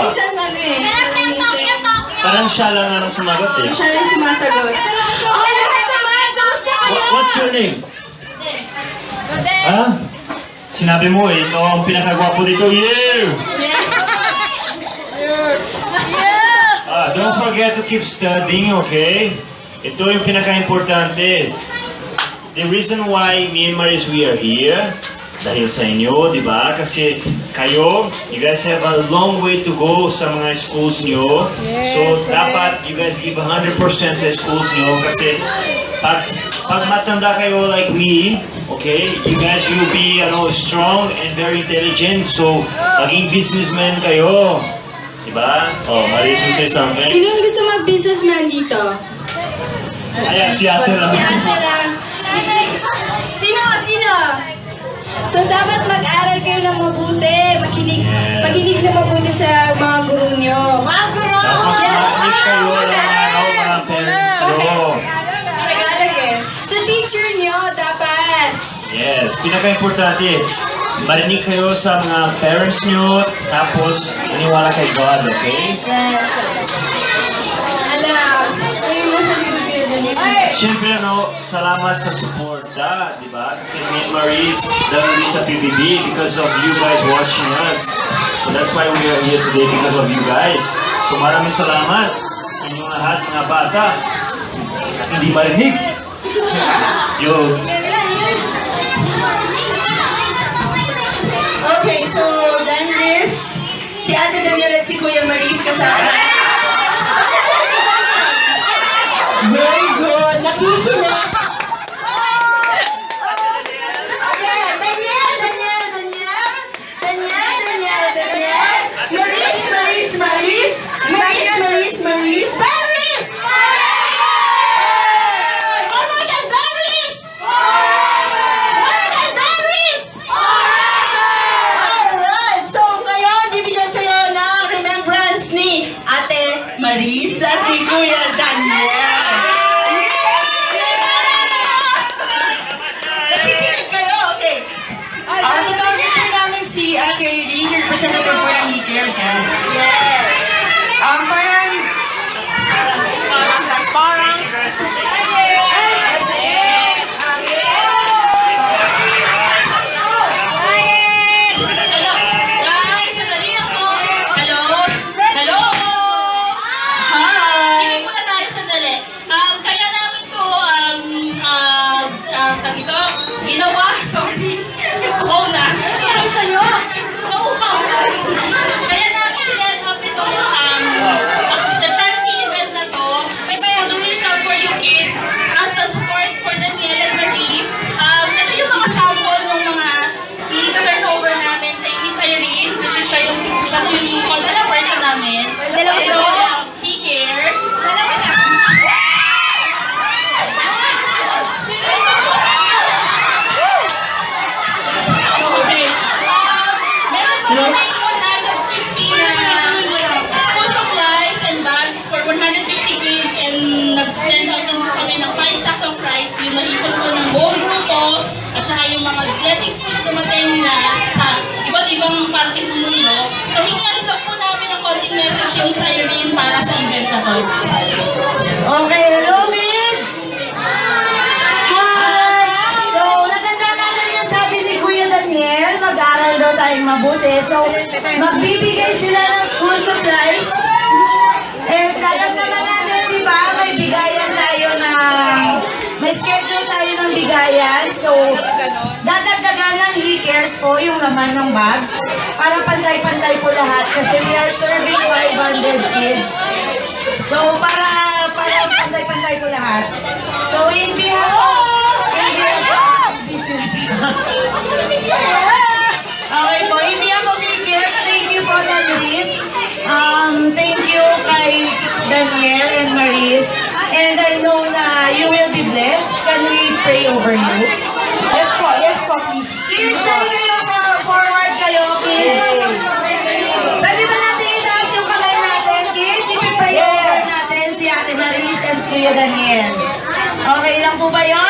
isang ano eh. Parang siya lang ang sumagot eh. Siya lang sumasagot. Okay, lahat naman. Kamusta kayo? What's your name? Rodel. Ha? Sinabi mo eh, ito ang pinakagwapo dito. Yeah! Don't forget to keep studying, okay? Ito yung pinaka-importante. The reason why me and Maris we are here, dahil sa inyo, di ba? Kasi kayo, you guys have a long way to go sa mga schools nyo. So, dapat you guys give 100% sa schools nyo kasi pag matanda kayo like me, okay, you guys will be strong and very intelligent. So, maging businessman kayo. Diba? Oh, Maris, you say something? Sino yung gusto mag-businessman dito? Ayan, si ate lang. Si ate lang. Sino? So, dapat mag-aral kayo ng mabuti. Makinig na mabuti sa mga guru nyo. Mga guru! Tapos makinig kayo ng mga parents nyo. Tagalog eh. Sa teacher nyo, dapat. Yes, pinaka-importante. Marinig kayo sa mga parents nyo, tapos iniwala kay God, okay? Yes. Alam, yung nasa likod kayo dali. Siyempre, salamat sa suporta, di ba? Kasi me and Maris, dahil sa PBB because of you guys watching us. So that's why we are here today because of you guys. So maraming salamat sa inyong lahat, mga bata. Kasi hindi marinig. Yo. Okay, so Danris, si Ate Daniel at si Kuya Maris kasama. Very good. Nakikinig. Okay, Daniel. Maris. Danris! Maris at ni Kuya Daniel. Nakikinig kayo, okay. Tatawagin po namin si Ate Irene, your representative for the He-Cares. Yes. Kaya namin sinet up ito, the charity event na to, may fundraiser for you kids as a support for Daniel and Maris. Ito yung mga sample ng mga i-turn over namin kay Miss Irene, kasi siya yung contact person namin. Ito, He Cares. Nag-send out din po kami ng 5 sacks of rice, yung naipon po ng buong grupo, at saka yung mga blessings po na dumating na sa iba't ibang parte ng mundo. So, hingihan lang po namin ng konting message yung Miss Irene para sa event na to. Okay, hello kids! Hi! So, natanda natin yung sabi ni Kuya Daniel, mag-aaral daw tayong mabuti. So, magbibigay sila ng school supplies. And alam naman natin, di ba, may bigayan tayo may schedule tayo ng bigayan. So, dadagdagan ng He-Cares po yung laman ng bags para pantay-pantay po lahat kasi we are serving 500 kids. So, para pantay-pantay po lahat. So, in behalf of business. Okay po, in behalf of He-Cares, thank you po, Danris. Thank you kay Daniel and Maris. And I know na you will be blessed. Can we pray over you? Yes po, please. Kids, dali kayo forward kayo, kids. Pwede ba natin itaas yung kamay natin, kids? I-pray over natin si Ate Maris and Kuya Daniel. Okay lang po ba yun?